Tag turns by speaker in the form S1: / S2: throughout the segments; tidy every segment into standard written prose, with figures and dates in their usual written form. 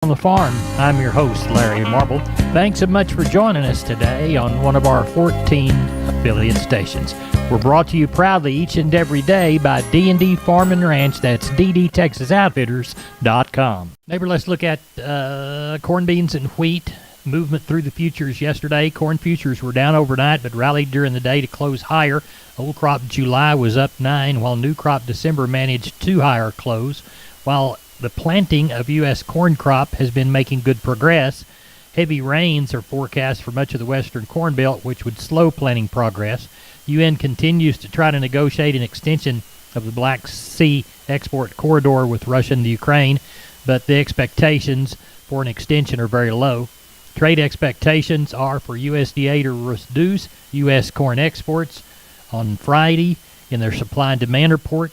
S1: on the Farm. I'm your host, Larry Marble. Thanks so much for joining us today on one of our 14 affiliate stations. We're brought to you proudly each and every day by D&D Farm and Ranch. That's ddtexasoutfitters.com. Neighbor, let's look at corn, beans, and wheat. Movement through the futures yesterday. Corn futures were down overnight but rallied during the day to close higher. Old crop July was up 9, while new crop December managed 2 higher close. While the planting of U.S. corn crop has been making good progress, heavy rains are forecast for much of the western corn belt, which would slow planting progress. UN continues to try to negotiate an extension of the Black Sea export corridor with Russia and Ukraine, but the expectations for an extension are very low. Trade expectations are for USDA to reduce U.S. corn exports on Friday in their supply and demand report,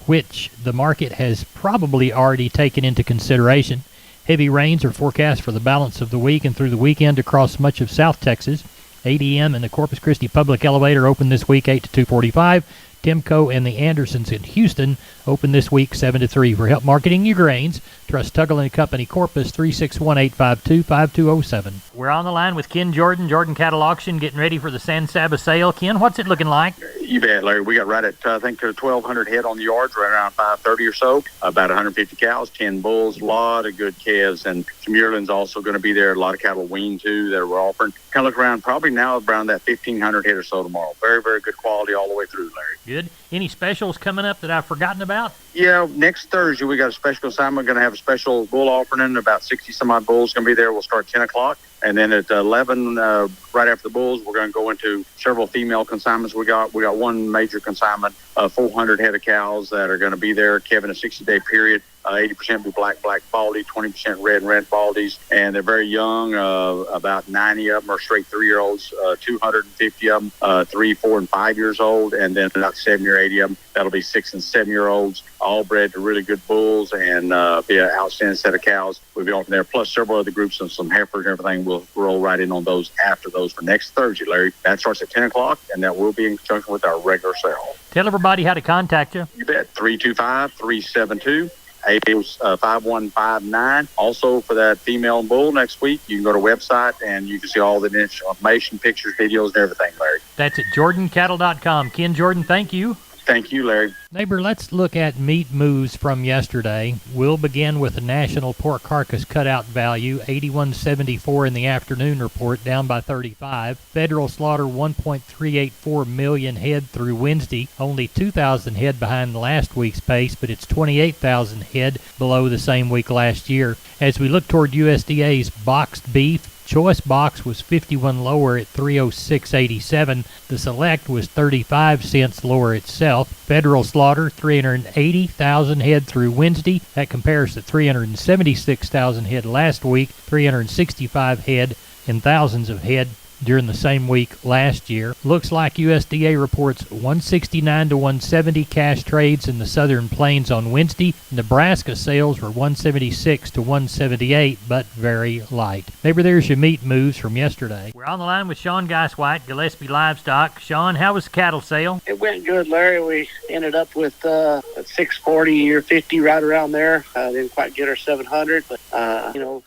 S1: which the market has probably already taken into consideration. Heavy rains are forecast for the balance of the week and through the weekend across much of South Texas. ADM and the Corpus Christi Public Elevator open this week 8 to 2:45. Timco and the Andersons in Houston open this week 7 to 3. For help marketing your grains, trust Tuggle & Company Corpus 361-852-5207. We're on the line with Ken Jordan, Jordan Cattle Auction, getting ready for the San Saba sale. Ken, what's it looking like?
S2: You bet, Larry. We got right at, I think, 1,200 head on the yards, right around 530 or so. About 150 cows, 10 bulls, a lot of good calves, and some yearlings also going to be there. A lot of cattle weaned, too, that we're offering. Kind of look around, probably now around that 1,500 head or so tomorrow. Very, very good quality all the way through, Larry.
S1: Good. Any specials coming up that I've forgotten about?
S2: Yeah, next Thursday we got a special assignment. We're going to have a special bull offering. About 60-some-odd bulls going to be there. We'll start 10 o'clock. And then at 11, right after the bulls, we're going to go into several female consignments. We got one major consignment, 400 head of cows that are going to be there, Kevin, a 60-day period. 80% be black baldy, 20% red baldies, and they're very young. About 90 of them are straight 3-year-olds, 250 of them, 3, 4, and 5 years old, and then about 70 or 80 of them, that'll be 6 and 7-year-olds, all bred to really good bulls, and be an outstanding set of cows. We'll be offering there, plus several other groups and some heifers and everything. We'll roll right in on those after those for next Thursday, Larry. That starts at 10 o'clock, and that will be in conjunction with our regular sale.
S1: Tell everybody how to contact you.
S2: You bet. 325-372. 5159. Also, for that female bull next week, you can go to the website and you can see all the information, pictures, videos, and everything, Larry.
S1: That's at jordancattle.com. Ken Jordan, thank you.
S2: Thank you, Larry.
S1: Neighbor, let's look at meat moves from yesterday. We'll begin with the national pork carcass cutout value, 81.74 in the afternoon report, down by 35. Federal slaughter 1.384 million head through Wednesday, only 2,000 head behind last week's pace, but it's 28,000 head below the same week last year. As we look toward USDA's boxed beef, Choice box was 51 lower at 306.87. The select was 35 cents lower itself. Federal slaughter 380,000 head through Wednesday. That compares to 376,000 head last week, 365 head and thousands of head during the same week last year. Looks like USDA reports 169 to 170 cash trades in the Southern Plains on Wednesday. Nebraska sales were 176 to 178, but very light. Neighbor, there's your meat moves from yesterday. We're on the line with Sean Geiswhite, Gillespie Livestock. Sean, how was the cattle sale?
S3: It went good, Larry. We ended up with 640 or 50 right around there. Didn't quite get our 700, but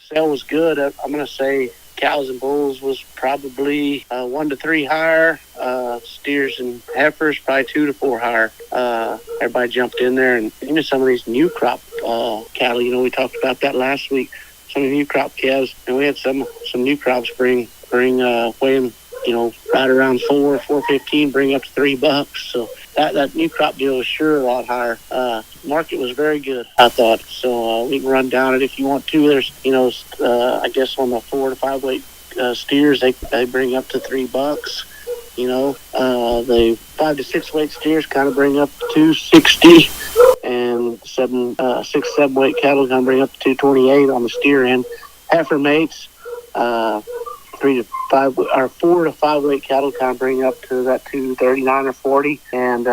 S3: sale was good. I'm going to say cows and bulls was probably 1 to 3 higher. Steers and heifers probably 2 to 4 higher. Everybody jumped in there, and even some of these new crop cattle. We talked about that last week. Some of the new crop calves, and we had some new crops bring weighing right around 4.15, bring up to $3. So that new crop deal was sure a lot higher. Market was very good, I thought. So we can run down it if you want to. There's, I guess on the 4 to 5 weight steers, they bring up to $3. The 5 to 6 weight steers kind of bring up to $260, and 6, 7 weight cattle kind of bring up to $228 on the steer end. Heifer mates, 4 to 5 weight cattle kind of bring up to that $239 or $240, and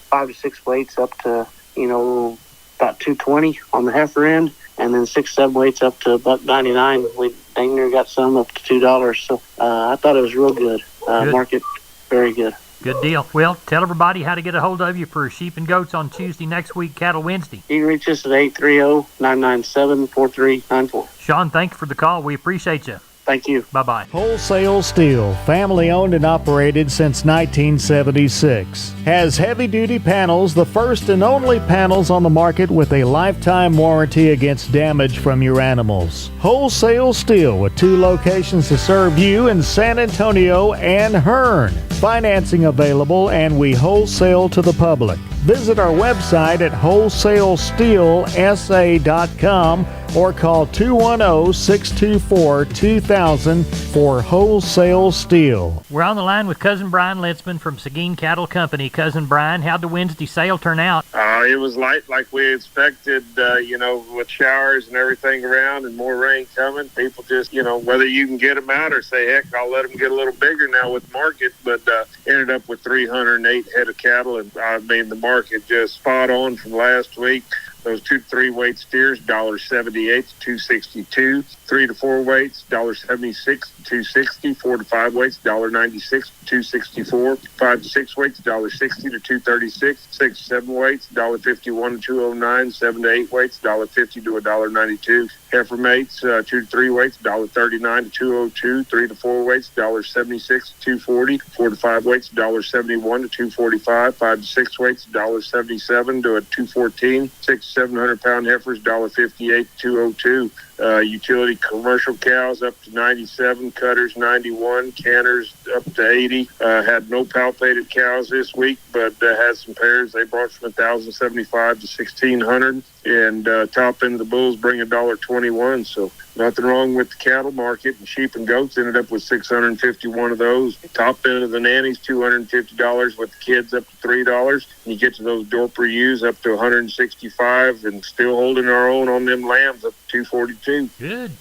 S3: 5 to 6 weights up to about $220 on the heifer end, and then 6, 7 weights up to $1.99. We dang near got some up to $2. So I thought it was real good. Market very good.
S1: Good deal. Well, tell everybody how to get a hold of you for sheep and goats on Tuesday next week, Cattle Wednesday.
S3: You can reach us at 830-997-4394.
S1: Sean, thank you for the call. We appreciate you.
S3: Thank you.
S1: Bye-bye.
S4: Wholesale Steel, family owned and operated since 1976. Has heavy-duty panels, the first and only panels on the market with a lifetime warranty against damage from your animals. Wholesale Steel with 2 locations to serve you in San Antonio and Hearn. Financing available, and we wholesale to the public. Visit our website at wholesalesteelsa.com or call 210-624-2000 for Wholesale Steel.
S1: We're on the line with Cousin Brian Litzman from Seguin Cattle Company. Cousin Brian, how'd the Wednesday sale turn out?
S5: It was light like we expected, with showers and everything around and more rain coming. People just, whether you can get them out or say, heck, I'll let them get a little bigger now with the market, but ended up with 308 head of cattle. And the market just spot on from last week. Those 2 to 3 weight steers, $1.78 to $2.62. 3 to 4 weights, $1.76 to $2.60. 4 to 5 weights, $1.96 to $2.64. 5 to 6 weights, $1.60 to $2.36. 6 to 7 weights, $1.51 to $2.09. 7 to 8 weights, $1.50 to $1.92. Heifer mates, 2 to 3 weights, $1.39 to $2.02. 3 to 4 weights, $1.76 to $2.40. 4 to 5 weights, $1.71 to $2.45. 5 to 6 weights, $1.77 to $2.14. 6 to 700 pound heifers, $1.58 to $2.02. Utility commercial cows up to 97, cutters 91, canners up to 80. Had no palpated cows this week, but had some pairs. They brought from 1,075 to 1,600, and top end of the bulls bring $1.21. So nothing wrong with the cattle market. And sheep and goats ended up with 651 of those. Top end of the nannies, $250 with the kids up to $3. And you get to those Dorper ewes up to 165, and still holding our own on them lambs up to 242.
S1: Good.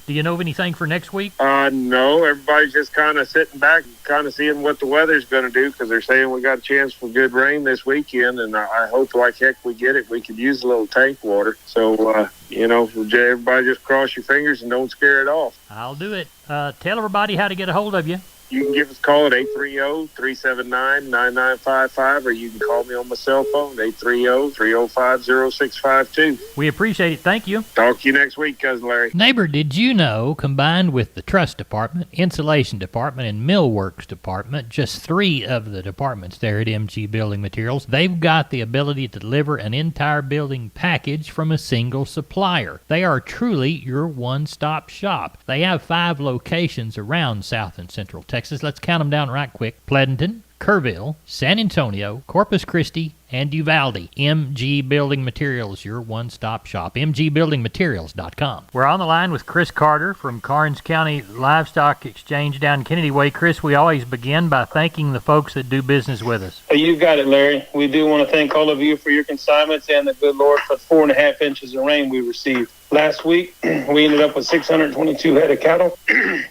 S1: Do you know of anything for next week?
S5: No, everybody's just kind of sitting back, kind of seeing what the weather's going to do, because they're saying we got a chance for good rain this weekend, and I hope like heck we get it. We could use a little tank water. So, everybody just cross your fingers and don't scare it off.
S1: I'll do it. Tell everybody how to get a hold of you.
S5: You can give us a call at 830-379-9955, or you can call me on my cell phone, 830-305-0652.
S1: We appreciate it. Thank you.
S5: Talk to you next week, Cousin Larry.
S1: Neighbor, did you know, combined with the truss department, insulation department, and millworks department, just 3 of the departments there at MG Building Materials, they've got the ability to deliver an entire building package from a single supplier. They are truly your one-stop shop. They have 5 locations around South and Central Texas. Let's count them down right quick. Pleasanton, Kerrville, San Antonio, Corpus Christi, and Uvalde. MG Building Materials, your one-stop shop. MGBuildingMaterials.com. We're on the line with Chris Carter from Karnes County Livestock Exchange down Kennedy Way. Chris, we always begin by thanking the folks that do business with us.
S6: You got it, Larry. We do want to thank all of you for your consignments and the good Lord for 4.5 inches of rain we received. Last week, we ended up with 622 head of cattle,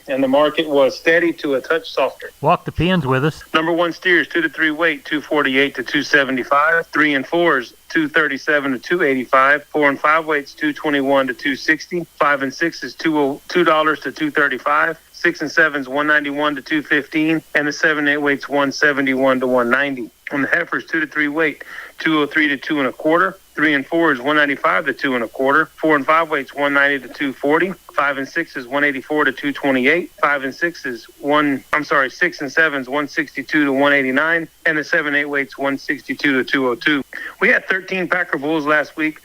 S6: and the market was steady to a touch softer.
S1: Walk the pins with us.
S6: Number 1 steers, 2 to 3 weight, 248 to 275. 3 and 4s, 237 to 285. 4 and 5 weights, 221 to 260. 5 and 6 is $2 to 235. 6 and 7s, 191 to 215, and the 7 and 8 weights, 171 to 190. On the heifers, 2 to 3 weight, 203 to 2 1/4. 3 and 4 is 195 to 2 1/4. 4 and 5 weights, 190 to 240. 5 and 6 is 184 to 228. 5 and 6 is 6 and 7 is 162 to 189, and the 7 8 weights 162 to 202. We had 13 Packer bulls last week.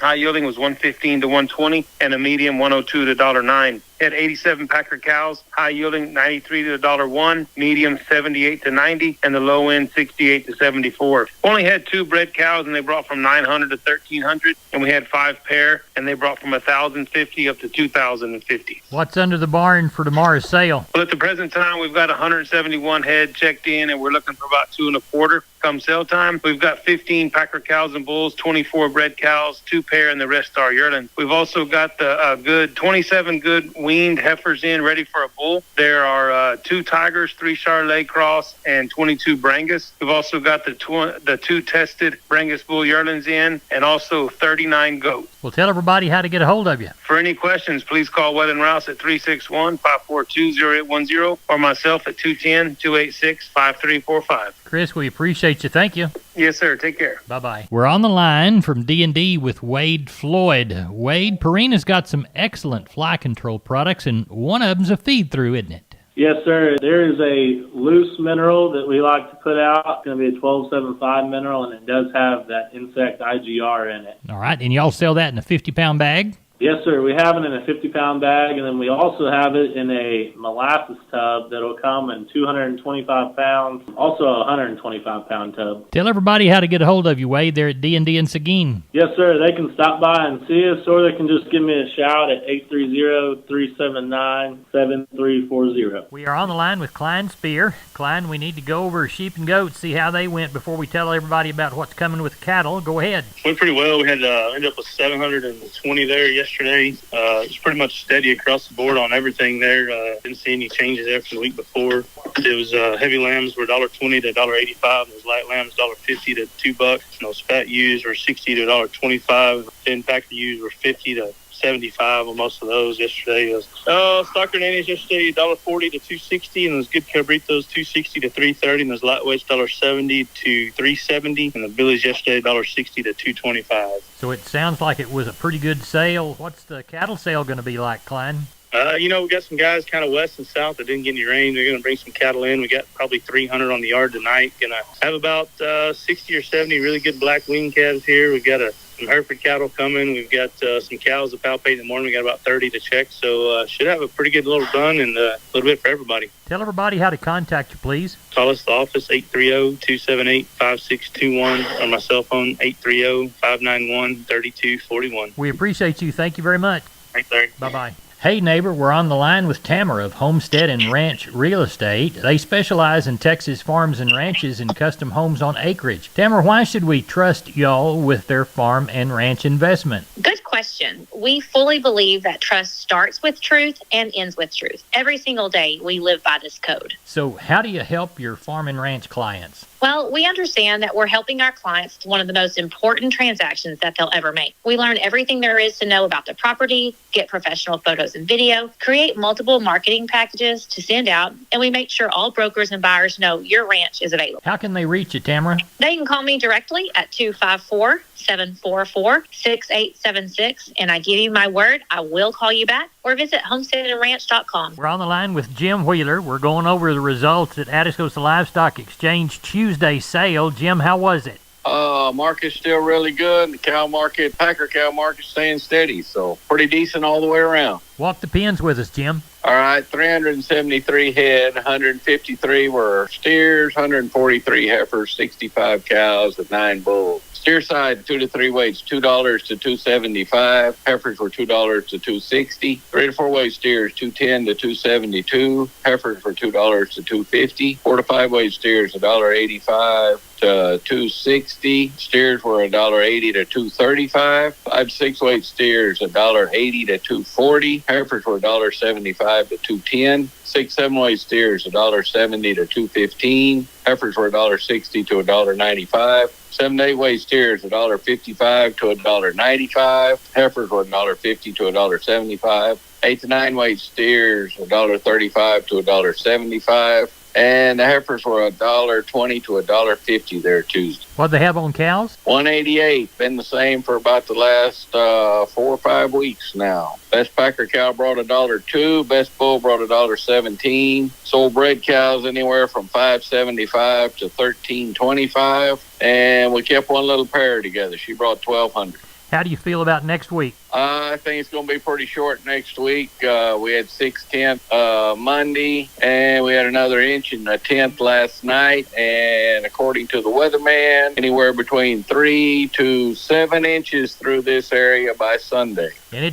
S6: High yielding was 115 to 120, and a medium 102 to $1.09. Had 87 Packer cows, high yielding 93 to $1.01, medium 78 to 90, and the low end 68 to 74. Only had 2 bred cows, and they brought from 900 to 1,300, and we had 5 pair, and they brought from 1,050 up to 2,050.
S1: What's under the barn for tomorrow's sale?
S6: Well, at the present time, we've got 171 head checked in, and we're looking for about 2 1/4. Come sale time, we've got 15 Packer cows and bulls, 24 bred cows, cows, 2 pair, and the rest are yearling. We've also got the good 27 good weaned heifers in ready for a bull. There are 2 tigers, 3 Charolais cross, and 22 Brangus. We've also got the 2 tested Brangus bull yearlings in, and also 39 goats.
S1: Well, tell everybody how to get a hold of you.
S6: For any questions, please call Wetland Rouse at 361-542-0810 or myself at 210-286-5345.
S1: Chris, we appreciate you. Thank you.
S6: Yes, sir. Take care.
S1: Bye-bye. We're on the line from D&D with Wade Floyd. Wade, Purina's got some excellent fly control products, and one of them's a feed-through, isn't it?
S7: Yes, sir. There is a loose mineral that we like to put out. It's going to be a 1275 mineral, and it does have that insect IGR in it.
S1: All right, and y'all sell that in a 50-pound bag?
S7: Yes, sir. We have it in a 50-pound bag, and then we also have it in a molasses tub that'll come in 225 pounds, also a 125-pound tub.
S1: Tell everybody how to get a hold of you, Wade. They're at D&D in Seguin.
S7: Yes, sir. They can stop by and see us, or they can just give me a shout at 830-379-7340.
S1: We are on the line with Klein Spear. Klein, we need to go over sheep and goats, see how they went before we tell everybody about what's coming with cattle. Go ahead.
S8: Went pretty well. We had ended up with 720 there yesterday. It was pretty much steady across the board on everything there. Didn't see any changes there from the week before. It was heavy lambs were $1.20 to $1.85. Those light lambs $1.50 to $2. And those fat ewes were $60 to $1.25. 10-packer ewes were $50 to $75 on most of those yesterday. Stocker nannies yesterday $1.40 to $2.60, and those good cabritos $2.60 to $3.30, and those lightweights $1.70 to $3.70, and the billies yesterday $1.60 to $2.25.
S1: So it sounds like it was a pretty good sale. What's the cattle sale going to be like, Klein?
S8: We got some guys kind of west and south that didn't get any rain. They're going to bring some cattle in. We got probably 300 on the yard tonight. Going to have about 60 or 70 really good black wing calves here. We've got some Hereford cattle coming. We've got some cows to palpate in the morning. We got about 30 to check. So should have a pretty good little run and a little bit for everybody.
S1: Tell everybody how to contact you, please.
S8: Call us at the office, 830-278-5621, or my cell phone, 830-591-3241.
S1: We appreciate you. Thank you very much.
S8: Thanks, Larry.
S1: Bye-bye. Hey, neighbor, we're on the line with Tamara of Homestead and Ranch Real Estate. They specialize in Texas farms and ranches and custom homes on acreage. Tamara, why should we trust y'all with their farm and ranch investment?
S9: Good question. We fully believe that trust starts with truth and ends with truth. Every single day, we live by this code.
S1: So how do you help your farm and ranch clients?
S9: Well, we understand that we're helping our clients with one of the most important transactions that they'll ever make. We learn everything there is to know about the property, get professional photos and video, create multiple marketing packages to send out, and we make sure all brokers and buyers know your ranch is available.
S1: How can they reach you, Tamara?
S9: They can call me directly at 254-744-6876, and I give you my word, I will call you back, or visit homesteadandranch.com.
S1: We're on the line with Jim Wheeler. We're going over the results at Atascosa Livestock Exchange Tuesday sale. Jim, how was it?
S10: Market's still really good. The cow market, Packer cow market, staying steady. So pretty decent all the way around.
S1: Walk the pens with us, Jim.
S10: All right, 373 head, 153 were steers, 143 heifers, 65 cows, and 9 bulls. Steer side, 2 to 3 weights, $2 to $2.75. Heifers were $2 to $2.60. 3 to 4 weight steers, $2.10 to $2.72. Heifers were $2 to $2.50. 4 to 5 weight steers, $1.85 to $2.60. Steers were $1.80 to $2.35. 5 to 6 weight steers, $1.80 to $2.40. Heifers were $1.75 to $2.10. 6 7 weight steers, $1.70 to $2.15. Heifers were $1.60 to $1.95. 7 to 8 weight steers, $1.55 to $1.95. Heifers were $1.50 to $1.75. 8 to 9 weight steers, $1.35 to $1.75. And the heifers were $1.20 to $1.50 there Tuesday.
S1: What'd they have on cows?
S10: 188. Been the same for about the last 4 or 5 weeks now. Best Packer cow brought $1.02. Best bull brought $1.17. Sold bred cows anywhere from $5.75 to $13.25. And we kept one little pair together. She brought 1,200.
S1: How do you feel about next week?
S10: I think it's going to be pretty short next week. We had 6/10 Monday, and we had another 1 1/10 last night. And according to the weatherman, anywhere between 3 to 7 inches through this area by Sunday.
S1: And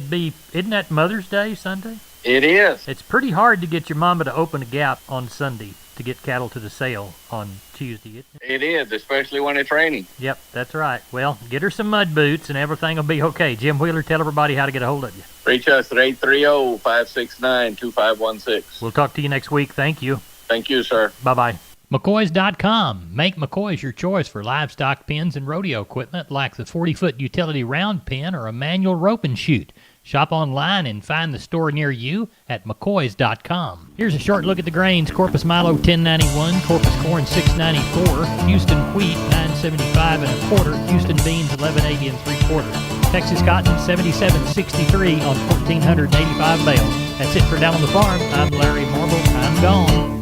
S1: isn't that Mother's Day Sunday?
S10: It is.
S1: It's pretty hard to get your mama to open a gap on Sunday to get cattle to the sale on Tuesday, isn't it?
S10: It is, especially when it's raining.
S1: Yep, that's right. Well, get her some mud boots and everything will be okay. Jim Wheeler, tell everybody how to get a hold of you.
S10: Reach us at 830-569-2516.
S1: We'll talk to you next week. Thank you.
S10: Thank you, sir.
S1: Bye-bye. McCoys.com. Make McCoys your choice for livestock pens and rodeo equipment like the 40-foot utility round pen or a manual rope and chute. Shop online and find the store near you at McCoys.com. Here's a short look at the grains. Corpus Milo $10.91, Corpus Corn $6.94, Houston Wheat $9.75 1/4, Houston Beans $11.80 3/4, Texas Cotton $77.63 on 1,485 bales. That's it for Down on the Farm. I'm Larry Marble. I'm gone.